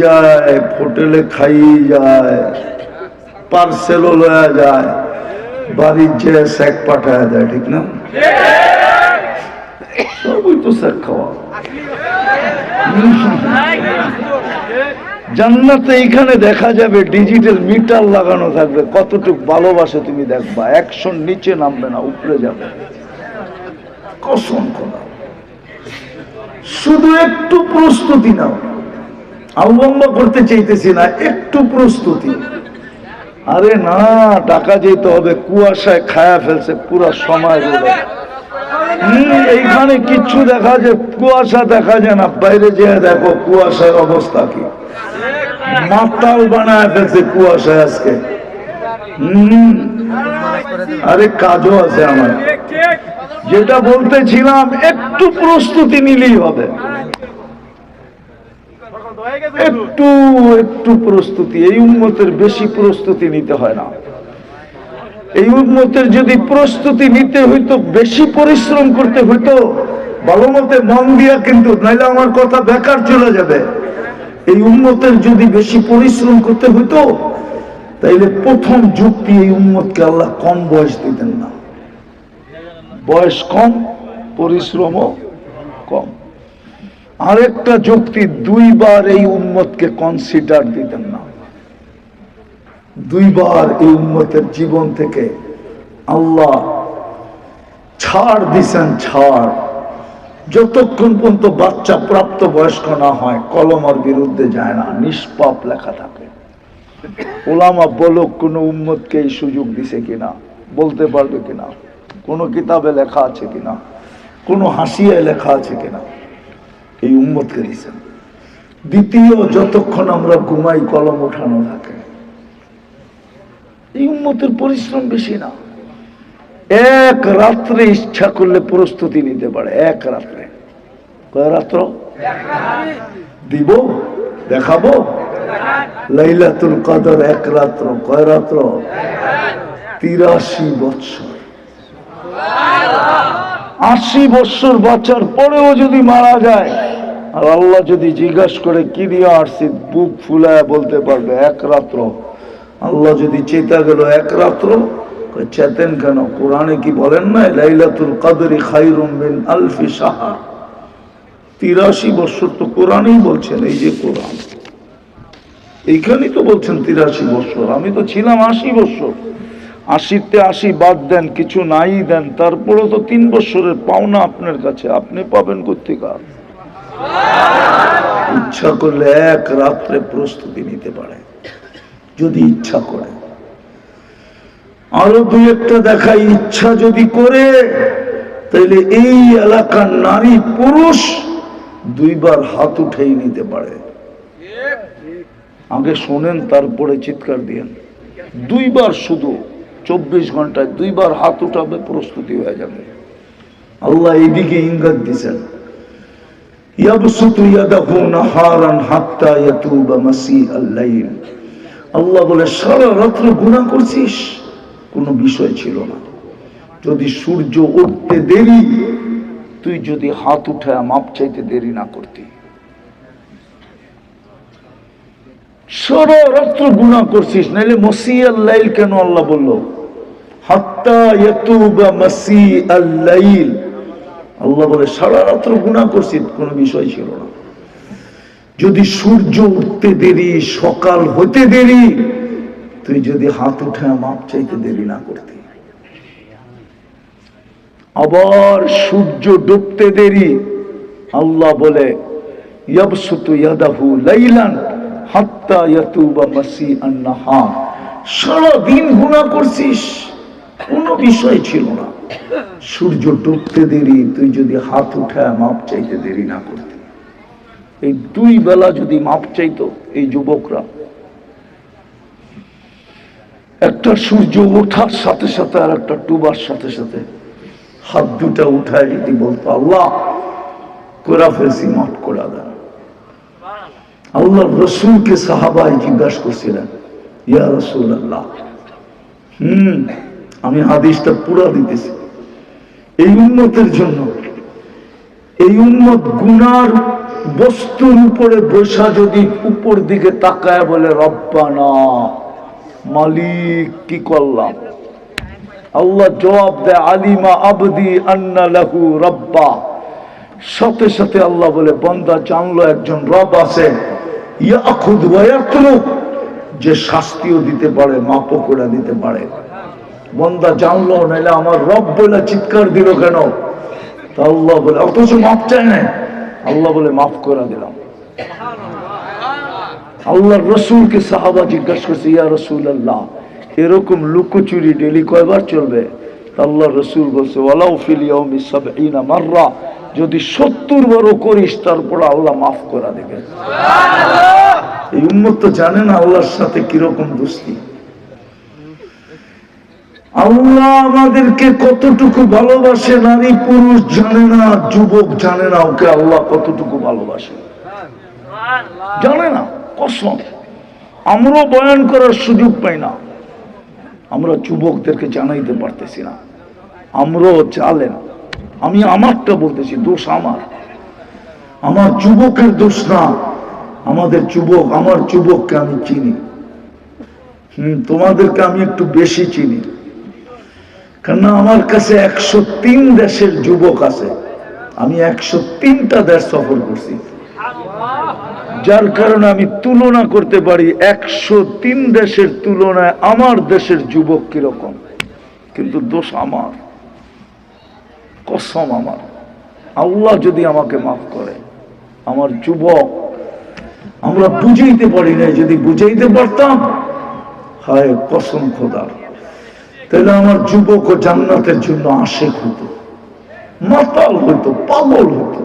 যায়, হোটেলে খাই যায়, পার্সেলও লয়া যায়, বাড়ির যে শেক পাঠায় দেয়, ঠিক না? সবই তো শেক খাওয়া। জান্নাতে এইখানে দেখা যাবে ডিজিটাল মিটার লাগানো থাকবে, কতটুকু ভালোবাসে তুমি দেখবা। 100 নিচে নামবে না, উপরে যাবে। কসম খোদা, শুধু একটু প্রস্তুতি নাও। আউলম্বা করতে চাইতেছি না, একটু প্রস্তুতি। আরে না, টাকা যেতে হবে, কুয়াশায় খায়া ফেলছে পুরা সময় বলে। এইখানে কিচ্ছু দেখা যায়, কুয়াশা দেখা যায় না। বাইরে যেয়ে দেখো কুয়াশার অবস্থা কি, মাতাল বানায় ফেলছে কুয়াশায় আজকে। আরে কাজও আছে আমার। যেটা বলতেছিলাম, একটু প্রস্তুতি নিলেই হবে। একটু একটু প্রস্তুতি। এই উম্মতের বেশি প্রস্তুতি নিতে হয় না। এই উম্মতের যদি প্রস্তুতি নিতে হইতো, বেশি পরিশ্রম করতে হইতো, ভালো মতে মন দিয়া, কিন্তু নাইলে আমার কথা বেকার চলে যাবে। এই উম্মতের যদি বেশি পরিশ্রম করতে হইতো, তাইলে প্রথম যুক্তি, এই উম্মতকে আল্লাহ কম বয়স দিতেন না। বয়স কম, পরিশ্রমও কম। আরেকটা যুক্তি, 2 বার এই উম্মতকে কনসিডার দিতেন না। 2 বার এই উম্মতের জীবন থেকে আল্লাহ ছাড় দিছেন, ছাড়। যতক্ষণ পর্যন্ত বাচ্চা প্রাপ্ত বয়স্ক না হয়, কলমার বিরুদ্ধে যায় না, নিষ্পাপ লেখা থাকে। ওলামা বলো, কোন উম্মতকে এই সুযোগ দিছে কিনা, বলতে পারবে কিনা? কোন কিতাবে লেখা আছে কিনা, কোন হাসিয়ায় লেখা আছে কিনা? এই উম্মতকে দিয়েছেন। দ্বিতীয়, যতক্ষণ আমরা ঘুমাই কলম উঠানো থাকে। এই উম্মতের পরিশ্রম বেশি না। এক রাত্রে ইচ্ছা করলে প্রস্তুতি নিতে পারে। এক রাত্রে। কয় রাত্র দিব, দেখাবো। লাইলাতুল কদর এক রাত্র। কয় রাত্র? 83 বছর। 80 বছর বাঁচার পরেও যদি মারা যায়, আর আল্লাহ যদি জিজ্ঞাসা করে কি দিয়ে আসছি, বুক ফুলায় বলতে পারবে 1 রাত্র। আল্লাহ যদি চেতা গেল 1 রাত্র, চেতেন কেন? কোরআনে কি বলেন না, লাইলাতুল কদরি খায়রুম মিন আলফি শাহর। 83 বছর তো কোরআনেই বলছেন। এই যে কোরআন, এইখানেই তো বলছেন 83 বছর। আমি তো ছিলাম 80 বছর। 80-তে 80 বাদ দেন, কিছু নাই দেন, তারপরে তো 3 বছরের পাওনা আপনার কাছে। আপনি পাবেন কোথেকে? ইচ্ছা করলে 1 রাত্রে প্রস্তুতি নিতে পারে, যদি ইচ্ছা করে। আরো 2-একটা দেখাই। ইচ্ছা যদি করে, তাহলে এই এলাকার নারী পুরুষ 2 বার হাত উঠেই নিতে পারে। আগে শোনেন, তারপরে চিৎকার দিয়েন। 2 বার, শুধু 24 ঘন্টায় 2 বার হাত উঠাবে, প্রস্তুতি হয়ে যাবে। আল্লাহ এইদিকে ইঙ্গিত দিয়েছেন, ইয়াবসুতু ইয়াদাহু নাহারান হাত্তা ইয়াতুবা মাসিআল লাইল। আল্লাহ বলে, সারা রাত্র গুনাহ করছিস, কোনো বিষয় ছিল না। যদি সূর্য উঠতে দেরি, তুই যদি হাত উঠায় মাপ চাইতে দেরি না করতি। সারা রাত্র গুনাহ করছিস, নাইলে মাসিআল লাইল কেন আল্লাহ বলল? হাত্তা ইয়াতুবা মাসিআল লাইল। আল্লাহ বলে, সারা রাত্র গুনাহ করছিস, কোনো বিষয় ছিল না। যদি সূর্য উঠতে দেরি, সকাল হতে দেরি, তুই যদি হাত উঠায় মাপ চাইতে দেরি না করতি। আবার সূর্য ডুবতে দেরি, আল্লাহ বলে, ইয়াবসুতু ইয়াদাহু লাইলান হাত্তা ইয়াতুবা মাসিআন নাহার। সারা দিন গুনাহ করছিস, কোনো বিষয় ছিল না। সূর্য ডুবতে দেরি, তুই যদি হাত উঠায় মাপ চাইতে দেরি না করতি। এই 2 বেলা যদি মাপ চাইতো এই যুবকরা, একটা সূর্য ওঠার সাথে সাথে আর একটা ডুবার সাথে সাথে হাত দুটা উঠায় যদি বলতো, আল্লাহ করা ফেলছি, মাফ করে দেন। আল্লাহ রসুলকে সাহাবায় জিজ্ঞাসা করছিলেন, ইয়া রাসূলুল্লাহ, আমি হাদিসটা পুরা দিতেছি, এই উম্মতের জন্য, এই উম্মত গুনার বস্তুর উপরে বসা যদি উপর দিকে তাকায় বলে রব্বানা, মালিক কি করলাম, আল্লাহ জবাব দেয় আলিমা আবদি আন্না লাহু রব্বা। সাথে সাথে আল্লাহ বলে বান্দা জানলো একজন রব আছে, ইয়াখুদ ওয়া ইয়াতরুক, যে শাস্তিও দিতে পারে মাপও করে দিতে পারে। বান্দা জানলো, নাইলে আমার রব বলে চিৎকার দিল কেন? তা আল্লাহ বলে, অথচ মাপ চায় না, আল্লাহ বলে মাফ করে দিলাম। আল্লাহর রসুলকে সাহাবা জিজ্ঞাসা করছে, ইয়া রাসূলুল্লাহ, এরকম লুকোচুরি ডেলি কয়বার চলবে? আল্লাহর রসুল বলছে, ওয়ালাউ ফিল ইয়াউমি ৭০ মাররা, যদি ৭০ বারও করিস তারপর আল্লাহ মাফ করে দেবে। এই উম্মত তো জানে না আল্লাহর সাথে কিরকম দোস্তি। আল্লাহ আমাদেরকে কতটুকু ভালোবাসে নারী পুরুষ জানে না, যুবক জানে না ওকে আল্লাহ কতটুকু ভালোবাসে, জানে না। কসম, আমরাও বয়ান করার সুযোগ পাই না, আমরা যুবকদেরকে জানাইতে পারতেছি না, আমরাও জানেন। আমি আমারটা বলতেছি, দোষ আমার, আমার যুবকের দোষ না। আমাদের যুবক, আমার যুবককে আমি চিনি, তোমাদেরকে আমি একটু বেশি চিনি, কেননা আমার কাছে 103 দেশের যুবক আছে। আমি 103টা দেশ সফর করছি, যার কারণে আমি তুলনা করতে পারি 103 দেশের তুলনায় আমার দেশের যুবক কিরকম। কিন্তু দোষ আমার, কসম আমার। আল্লাহ যদি আমাকে মাফ করে, আমার যুবক আমরা বুঝাইতে পারি না, যদি বুঝাইতে পারতাম, হায় কসম খোদার, তাহলে আমার যুবক ও জান্নাতের জন্য আশেক হতো, মাতাল হতো, পাগল হতো।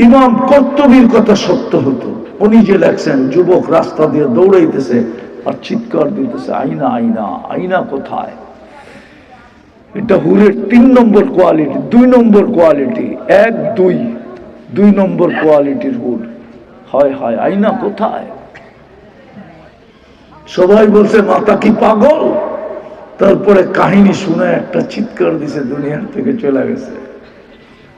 ইমাম কর্তবীর কথা সত্য হতো। উনি যে লেখছেন, যুবক রাস্তা দিয়ে দৌড়াইতেছে আর চিৎকার দিতেছে, আইনা আইনা, আইনা কোথায়? এটা হুরের 3 নম্বর কোয়ালিটি, 2 নম্বর কোয়ালিটি, 1 2 নম্বর কোয়ালিটির হুর। হয় হয়, আইনা কোথায়? সবাই বলছে মাতা কি পাগল? তারপরে কাহিনী শুনে একটা চিৎকার দিছে, দুনিয়ার থেকে চলে গেছে।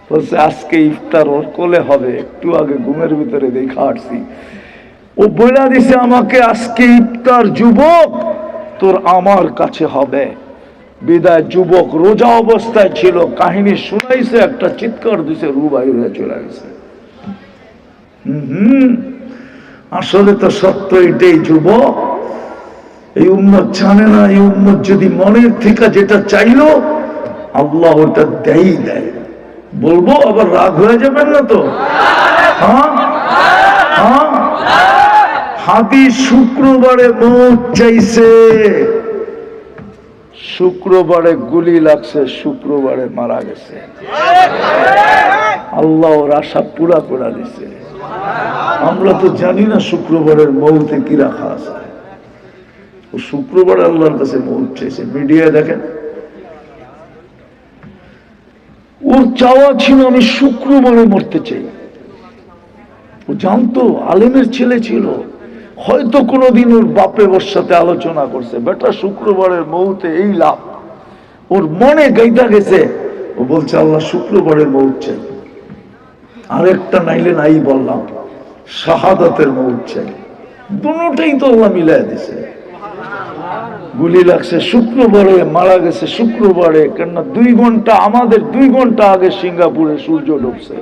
বলছে আজকে ইফতার ওর কোলে হবে, একটু আগে ঘুমের ভিতরে দেখা আসছি। ও বলে দিছে আমাকে, আজকে ইফতার যুবক তোর আমার কাছে হবে। বিদায় যুবক রোজা অবস্থায় ছিল, কাহিনী শুনাইছে, একটা চিৎকার দিছে, রু বাইরে চলে গেছে। আসলে তো সত্য এটাই, যুবক এই উম্মত জানে না। এই উম্মত যদি মনের থেকে যেটা চাইলো, আল্লাহ ওটা দেয় দেয়। বলবো আবার রাগ হয়ে যাবেন না তো? হ্যাঁ হ্যাঁ, হাদিস শুক্রবারে মৌত চাইছে, শুক্রবারে গুলি লাগছে, শুক্রবারে মারা গেছে। আল্লাহ ওর আশা পুরা করে দিছে। আমরা তো জানি না শুক্রবারের মৌতে কি রাখা আছে। ও শুক্রবারে আল্লাহর কাছে মৌত চাইছে। মিডিয়া দেখেন, ওর চাওয়া ছিল আমি শুক্রবারে মরতে চাই। ও জানতো, আলেমের ছেলে ছিল, হয়তো কোনোদিন ওর বাপে ওর সাথে আলোচনা করছে, বেটা শুক্রবারের মৌতে এই লাভ। ওর মনে গাইতা গেছে, ও বলছে আল্লাহ শুক্রবারের মৌত চাই। আরেকটা নাইলে নাই বললাম, শাহাদাতের মৌত চাই। দুটোটাই তো আল্লাহ মিলাই দিছে। গুলি লাগছে শুক্রবারে, মারা গেছে শুক্রবারে। কেননা 2 ঘন্টা, আমাদের 2 ঘন্টা আগে সিঙ্গাপুরে সূর্য ডুবছে।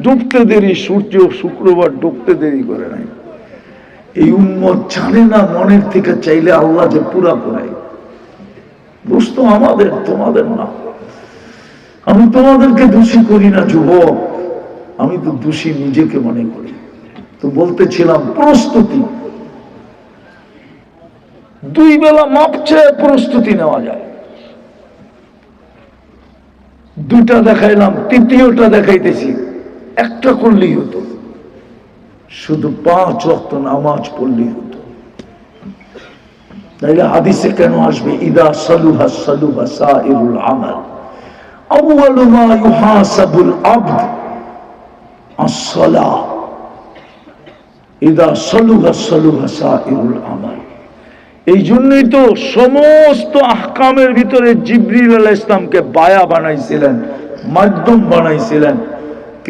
ডুবতে দেরি সূর্য, শুক্রবার ডুবতে দেরি করে নাই। এই উম্মত জানে না মনের থেকে চাইলে আল্লাহ যে পুরা করায়। দোস্ত আমাদের, তোমাদের না। আমি তোমাদেরকে দোষী করি না যুবক, আমি তো দোষী নিজেকে মনে করি। তো বলতেছিলাম প্রস্তুতি, 2 বেলা মাপ চেয়ে প্রস্তুতি নেওয়া যায়। 2টা দেখাইলাম, 3টা দেখাইতেছি। একটা করলেই হতো, শুধু 5 ওয়াক্ত নামাজ পড়লেই হতো। তাইলে হাদিসে কেন আসবে ইদা সালুহা সালুহা সাইরুল আমাল, আউয়ালু মা ইউহাসাবুল আবদ আস-সালাহ, ইদা সালুহা সালুহা সাইরুল আমাল। এই জন্যই তো সমস্ত আহকামের ভিতরে জিবরিল আলাইহিস সালামকে বায়া বানাইছিলেন, মাধ্যম বানাইছিলেন।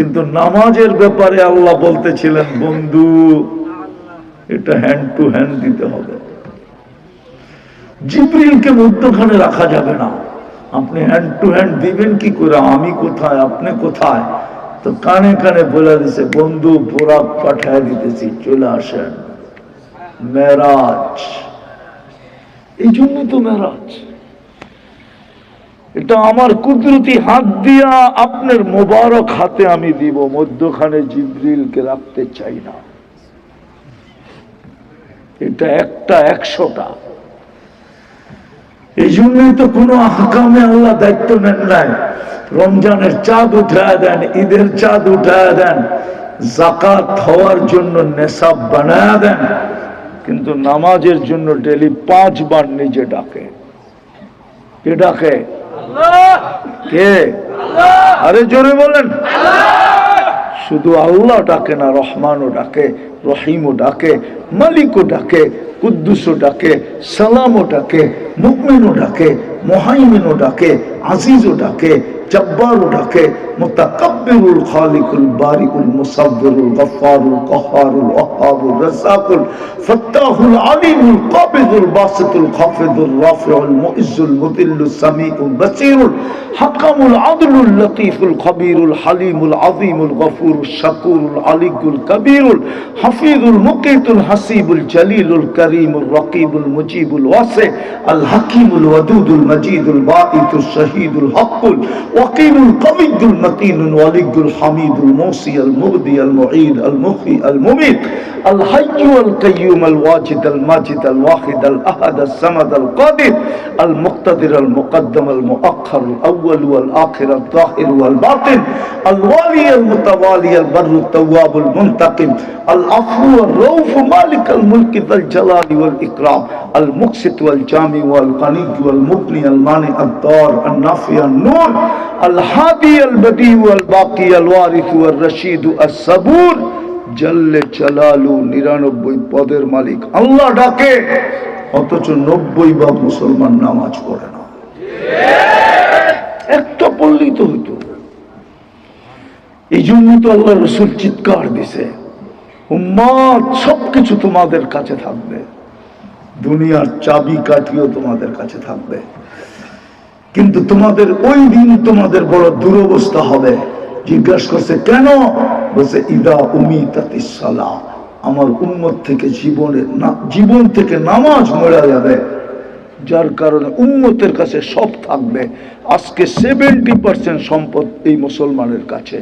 কিন্তু নামাজের ব্যাপারে আল্লাহ বলতেছিলেন, বন্ধু এটা হ্যান্ড টু হ্যান্ড দিতে হবে। জিবরিলকে মধ্যখানে রাখা যাবে না। আপনি হ্যান্ড টু হ্যান্ড দিবেন কি করে? আমি কোথায়, আপনি কোথায়? তো কানে কানে বলে দিছে, বন্ধু বোরাক পাঠায় দিতেছি, চলে আসেন। মেরাজ, এই জন্য তো মেরাজ। এটা আমার কুদরতি হাত দিয়া আপনার মোবারক হাতে আমি দিব, মধ্যখানে জিবরিলকে রাখতে চাই না। এটা একটা 100টা। এই জন্যই তো কোনো আহকামে আল্লাহ দায়িত্ব নেন নাই। রমজানের চাঁদ উঠায় দেন, ঈদের চাঁদ উঠায় দেন, যাকাত হওয়ার জন্য নেশাব বানায় দেন, কিন্তু নামাজের জন্য ডেলি 5 বার নিজে ডাকে। কে ডাকে? কে? আরে জোরে বলেন। শুধু আল্লাহ ডাকে না, রহমানও ডাকে, রহিমও ডাকে, মালিকও ডাকে, কুদ্দুসও ডাকে, সালামও ডাকে, মুমিনও ডাকে, মুহাইমিনও ডাকে, আজিজও ডাকে, জব্বারও ডাকে, মুতাকাব্বিরুল খালিকুল বারিকুল মুসাব্বিরুল গফফারুল কাহ্হারুল ওয়াহ্হাবুর রাজ্জাকুল ফাত্তাহুল আলিমুল কাবিদুল বাসিতুল খাফিদুর রাফিউল মুইজ্জুল মুদিল্লুস সামিউল বাসীরুল হাকামুল আদলুল লতীফুল খবীরুল হালিমুল আযীমুল গফুরুশ শাকুরুল আলিকুল কবীরুল হাফিজুল মুকিতুল হাসিবুল জলিলুল করিমুল রকিবুল মুজিবুল ওয়াসি আল হাকিমুল ওয়াদুদুল মজিদুল বাঈতুশ শহীদুল হকুল ওয়াকিমুল কবিয়ুল মতিনুল ওয়ালিয়ুল হামিদুল মুসি আল মুবদি আল মুঈদ আল মুহয়ি আল মুমীত আল হাইয়্যু আল কাইয়্যুম আল ওয়াজিদ আল মাজিদ আল ওয়াহিদ আল আহাদ আল সামাদ আল কাদির আল মুক্তাদির আল মুকদ্দম আল মুআখ্খার আল আউয়াল ওয়াল আখির আল যাহির ওয়াল বাতিন আল ওয়ালি আল মুতাওয়ালি আল বাররু তাওয়াব আল মুনতাকিম আল আফু ওয়াল রাউফ মালিক আল মুলক যাল জালালি ওয়াল ইকরাম আল মুকসিত ওয়াল জামি ওয়াল গানি ওয়াল মুগনি আল মানি আল দার আল নাফি আল নূর আল হাদি আল বদি ওয়াল বাকি আল ওয়ারিস ওয়াল রশিদ আল সাবুর জাল্লে জালালু 99 পদের মালিক আল্লাহ ডাকে, অথচ 90 ভাগ মুসলমান নামাজ পড়ে না। একটা পড়লেই তো হইতো। এই জন্য তো আল্লাহ রাসূল চিৎকার দিছে, উম্মত সবকিছু তোমাদের কাছে থাকবে, দুনিয়ার চাবি কাঠিও তোমাদের কাছে থাকবে, কিন্তু তোমাদের ওই দিন তোমাদের বড় দুরবস্থা হবে। জিজ্ঞাসা করছে কেন? বলছে ইদা উমিতাতিস সালাহ, আমার উম্মত থেকে জীবন থেকে নামাজ মরে যাবে, যার কারণে উম্মতের কাছে সব থাকবে। আজকে 70% সম্পদ এই মুসলমানের কাছে।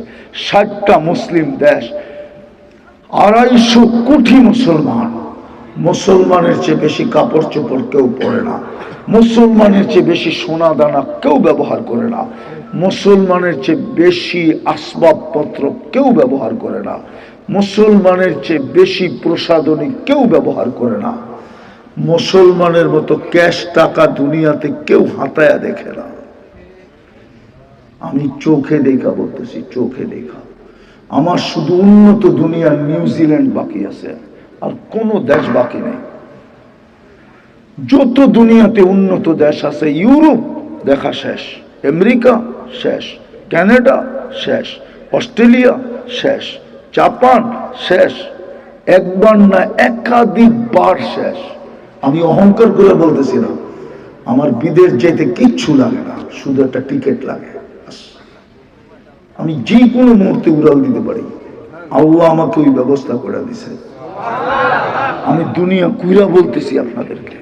60টা মুসলিম দেশ, 250 কোটি মুসলমান। মুসলমানের চেয়ে বেশি কাপড় চোপড় কেউ পরে না, মুসলমানের চেয়ে বেশি সোনা দানা কেউ ব্যবহার করে না, মুসলমানের চেয়ে বেশি আসবাবপত্র কেউ ব্যবহার করে না, মুসলমানের চেয়ে বেশি প্রসাধনী কেউ ব্যবহার করে না, মুসলমানের মতো ক্যাশ টাকা দুনিয়াতে কেউ হাতায়া দেখে না। আমি চোখে দেখা বলতেছি, চোখে দেখা। আমার শুধু উন্নত দুনিয়ার নিউজিল্যান্ড বাকি আছে, আর কোন দেশ বাকি নেই। যত দুনিয়াতে উন্নত দেশ আছে, ইউরোপ দেখা শেষ, আমেরিকা শেষ, কানাডা শেষ, অস্ট্রেলিয়া শেষ, জাপান শেষ, একবার না একাধিকবার শেষ। আমি অহংকার করে বলতেছি না, আমার বিদেশ যেতে কিচ্ছু লাগে না, শুধু একটা টিকিট লাগে। আমি যে কোনো মুহূর্তে উড়াল দিতে পারি, আল্লাহ আমাকে ওই ব্যবস্থা করে দিছে। আমি দুনিয়া কুইরা বলতেছি আপনাদেরকে,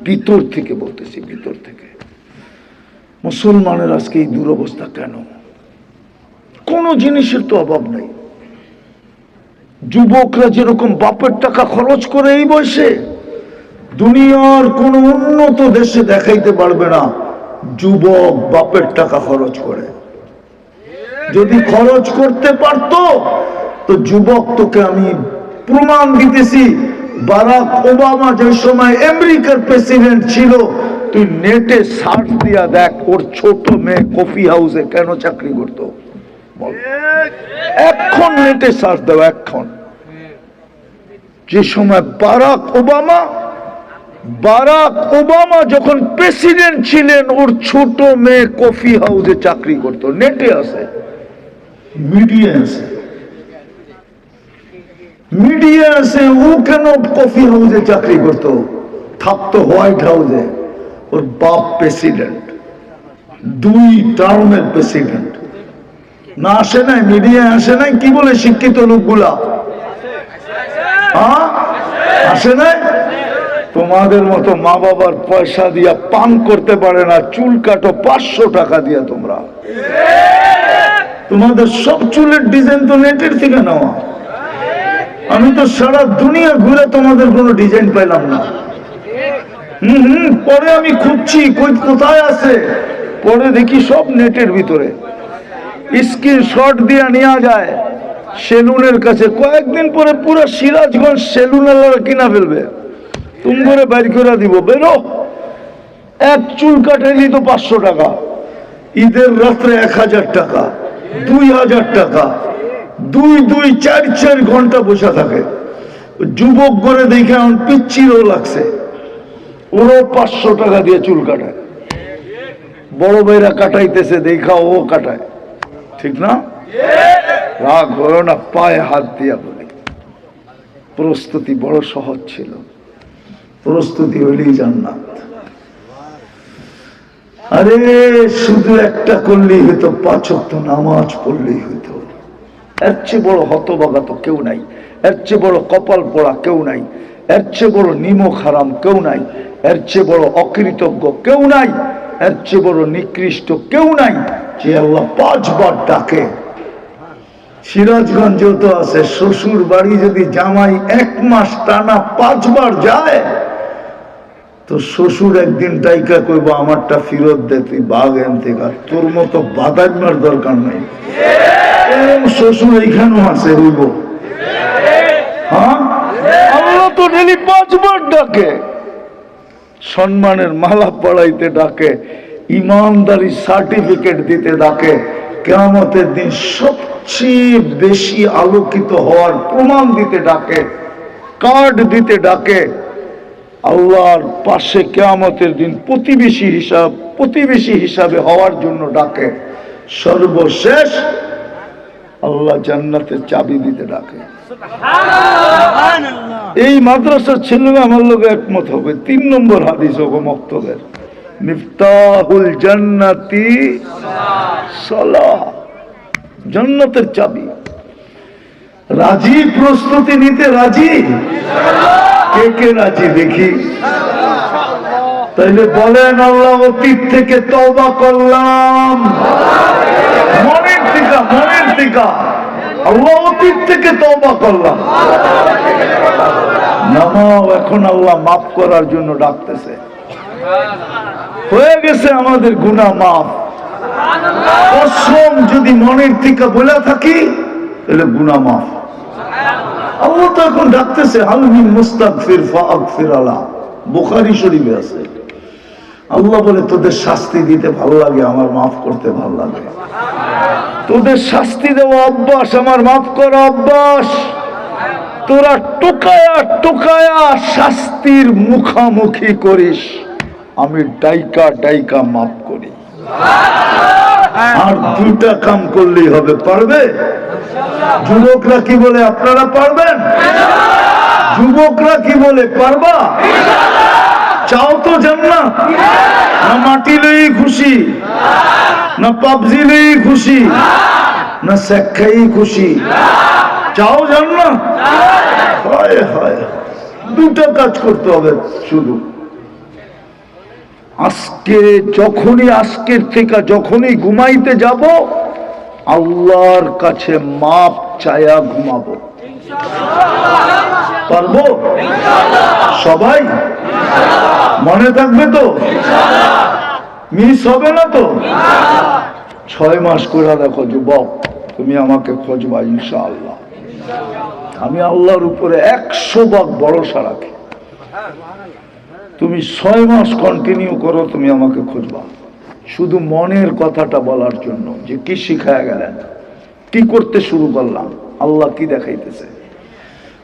ভিতর থেকে বলতেছি, ভিতর থেকে। মুসলমানের আজকে এই দুরবস্থা কেন? কোন জিনিসের তো অভাব নাই। যুবকরা যেরকম বাপের টাকা খরচ করে এই বয়সে, দুনিয়ার কোন উন্নত দেশে দেখাইতে পারবে না যুবক বাপের টাকা খরচ করে। যদি খরচ করতে পারতো তো যুবক, তোকে আমি প্রমাণ দিতেছি, বারাক ওবামা যে সময় আমেরিকার প্রেসিডেন্ট ছিল, তুই নেটে সার্চ দিয়া দেখ ওর ছোট মেয়ে কফি হাউসে কেন চাকরি করতো। এখন নেটে সার্চ দাও, এখন যে সময় বারাক ওবামা যখন প্রেসিডেন্ট ছিলেন, ওর ছোট মেয়ে কফি হাউসে চাকরি করতো, নেটে আছে। মিডিয়া আছে, মিডিয়া আছে। ও কেন কফি হাউসে চাকরি করতো, থাকতো হোয়াইট হাউসে, ওর বাপ প্রেসিডেন্ট, 2 টার্মের প্রেসিডেন্ট। না আসে নাই, মিডিয়া আসে নাই, কি বলে শিক্ষিত লোকগুলা আসে নাই। তোমাদের মতো মা বাবার পয়সা দিয়া পান করতে পারে না, চুল কাটো 500 টাকা দিয়া। তোমরা, তোমাদের সব চুলের ডিজাইন তো নেটের থেকে নেওয়া। আমি তো সারা দুনিয়া ঘুরে তোমাদের কোনো ডিজাইন পাইলাম না। পরে আমি খুঁজছি কোথায় আছে, পরে দেখি সব নেটের ভিতরে স্ক্রিনশট দিয়ে নেওয়া যায় সেলুনের কাছে। কয়েকদিন পরে পুরো সিরাজগঞ্জ সেলুনেরা কিনা ফেলবে, তুমি করে বাইর করে দিব। বেরো, এক চুল কাটাইলি তো 500 টাকা, ঈদের রাত্রে 1000 টাকা, 2000 টাকা, 2-4 ঘন্টা বসে থাকে। যুবক করে দেখে এখন পিচ্ছিরও লাগছে, ওরও 500 টাকা দিয়ে চুল কাটায়। বড় ভাইরা কাটাইতেছে দেখা ও কাটায়, ঠিক না? রাগ হলো না, পায়ে হাত দিয়া বলি প্রস্তুতি বড় সহজ ছিল, প্রস্তুতি হইলেই জান্নাত। আরে শুধু একটা করলেই হইতো, 5 ওয়াক্ত নামাজ পড়লেই হইতো। এর চেয়ে বড় হতভাগা তো কেউ নাই, এর চেয়ে বড় কপাল পোড়া কেউ নাই, এর চেয়ে বড় নিমক হারাম কেউ নাই, এর চেয়ে বড় অকৃতজ্ঞ কেউ নাই, এর চেয়ে বড় নিকৃষ্ট কেউ নাই যে আল্লাহ 5 বার ডাকে। সিরাজগঞ্জেও তো আছে, শ্বশুর বাড়ি যদি জামাই 1 মাস টানা 5 বার যায়, তো শ্বশুর একদিন টাইকা কইব আমারটা ফেরত দে, তুই বাঘ এন থেকে, তোর মতো বাদাইমার দরকার নাই। এরকম শ্বশুর এইখানেও আছে, হইব। হ্যাঁ, আল্লাহ তো ডেলি 5 বার ডাকে, সম্মানের মালা পড়াইতে ডাকে, ইমানদারি সার্টিফিকেট দিতে ডাকে, কিয়ামতের দিন সবচেয়ে বেশি আলোকিত হওয়ার প্রমাণ দিতে ডাকে, কার্ড দিতে ডাকে, আল্লাহর পাশে কিয়ামতের দিন প্রতিবেশী হিসাবে হওয়ার জন্য ডাকে, সর্বশেষ আল্লাহ জান্নাতের চাবি দিতে ডাকে। এই মাদ্রাসার ছেলেরা আমার লোক একমত হবে। 3 নম্বর হাদিস ওগো মক্তবের, মিফতাহুল জান্নাতি সালাহ, জান্নাতের চাবি। রাজি? প্রস্তুতি নিতে রাজি? কে কে রাজি দেখি? তাইলে বলেন আল্লাহ অতীত থেকে তওবা করলাম, মনের থেকে আল্লাহ অতীত থেকে তওবা করলাম। নামাও, এখন আল্লাহ মাফ করার জন্য ডাকতেছে। হয়ে গেছে আমাদের গুনাহ মাফ। কসম যদি মনের থেকে বলে থাকি তাহলে গুনাহ মাফ। আল্লাহ তো এখন ডাকতেছে, হাল মিন মুস্তাগফির ফাগফির আলাহ, বুখারী শরীফে আছে। আল্লাহ বলে তোদের শাস্তি দিতে ভালো লাগে, আমার মাফ করতে ভালো লাগে। তোদের শাস্তি দেওয়া অভ্যাস, আমার মাফ করা অভ্যাস। তোরা টোকায়া টোকায়া শাস্তির মুখামুখি করিস, আমি ডাইকা ডাইকা মাফ করি। আর 2টা কাম করলেই হবে। পারবে? যুবকরা কি বলে আপনারা পারবেন? যুবকরা কি বলে পারবা? চাও তো জান্নাত? না মাটি লই খুশি, না পাবজি লই খুশি, না শেখাই খুশি? চাও জান্নাত? হায় হায়, 2টা কাজ করতে হবে শুধু। আজকের থেকে যখনই ঘুমাইতে যাব, আল্লাহর কাছে মাপ চায়া ঘুমাবো। পারবো? সবাই মনে থাকবে তো? মিস হবে না তো? 6 মাস করে দেখো যুবক, তুমি আমাকে খোঁজবা ইনশাআল্লাহ। আমি আল্লাহর উপরে 100 ভাগ ভরসা রাখি। তুমি 6 মাস কন্টিনিউ করো, তুমি আমাকে খুঁজবা, শুধু মনের কথাটা বলার জন্য যে কি শিখায়া গেলেন, কি করতে শুরু করলাম, আল্লাহ কি দেখাইতেছে।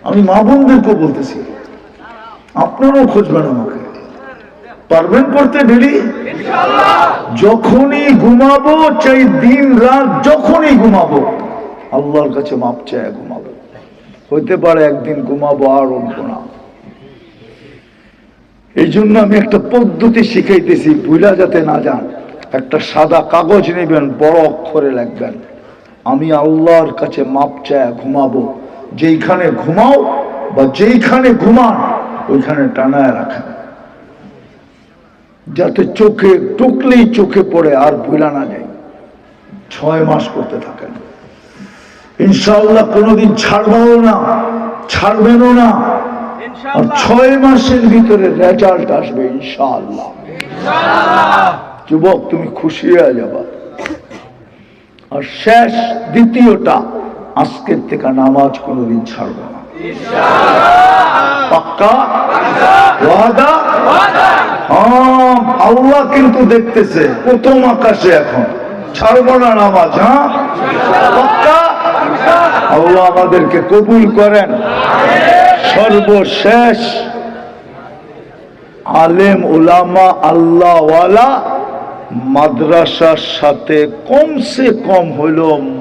আমি মা বোনদেরকে বলতেছি, আপনারাও খুঁজবেন আমাকে। পারবেন করতে ডেলি? যখনই ঘুমাবো, চাই দিন রাত, যখনই ঘুমাবো আল্লাহর কাছে মাপ চায় ঘুমাবো। হইতে পারে একদিন ঘুমাবো আর উঠবো না। এই জন্য আমি একটা পদ্ধতি শিখাইতেছি, ভুলা যাতে না যান। একটা সাদা কাগজ নেবেন, বড় অক্ষরে লিখবেন, আমি আল্লাহর কাছে মাপ চায় ঘুমাবো। যেইখানে ঘুমাও বা যেইখানে ঘুমান ওইখানে টানায় রাখেন, যাতে চোখে টুকলেই চোখে পড়ে আর ভুলা না যায়। 6 মাস করতে থাকেন, ইনশাআল্লাহ কোনোদিন ছাড়বেও না, ছাড়বেনও না। আর 6 মাসের ভিতরে রেজাল্ট আসবে ইনশাআল্লাহ। যুবক, তুমি খুশি হয়ে যাবা। আর শেষ দ্বিতীয়টা, আজকের থেকে নামাজ কোনোদিন ছাড়বে না। পাক্কা ওয়াদা? হ্যাঁ, আল্লাহ কিন্তু দেখতেছে প্রথম আকাশে, এখন ছাড়বো না নামাজ। হ্যাঁ, পাক্কা? আল্লাহ আমাদেরকে কবুল করেন। সর্বশেষ, আলেম উলামা আল্লাহওয়ালা মাদ্রাসার সাথে কমসে কম হইল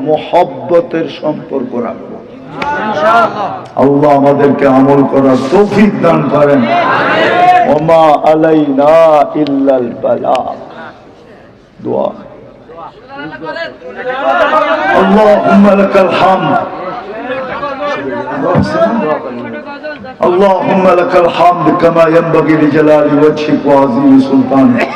মোহব্বতের সম্পর্ক রাখবো। আল্লাহ আমাদেরকে আমল করার তৌফিক দান করেন। ওমা আলাইনা ইল্লাল বালাগ। দোয়া। আল্লাহুম্মা লাকাল হামদ, اللهم لك الحمد كما ينبغي لجلال وجهك وعظيم سلطانك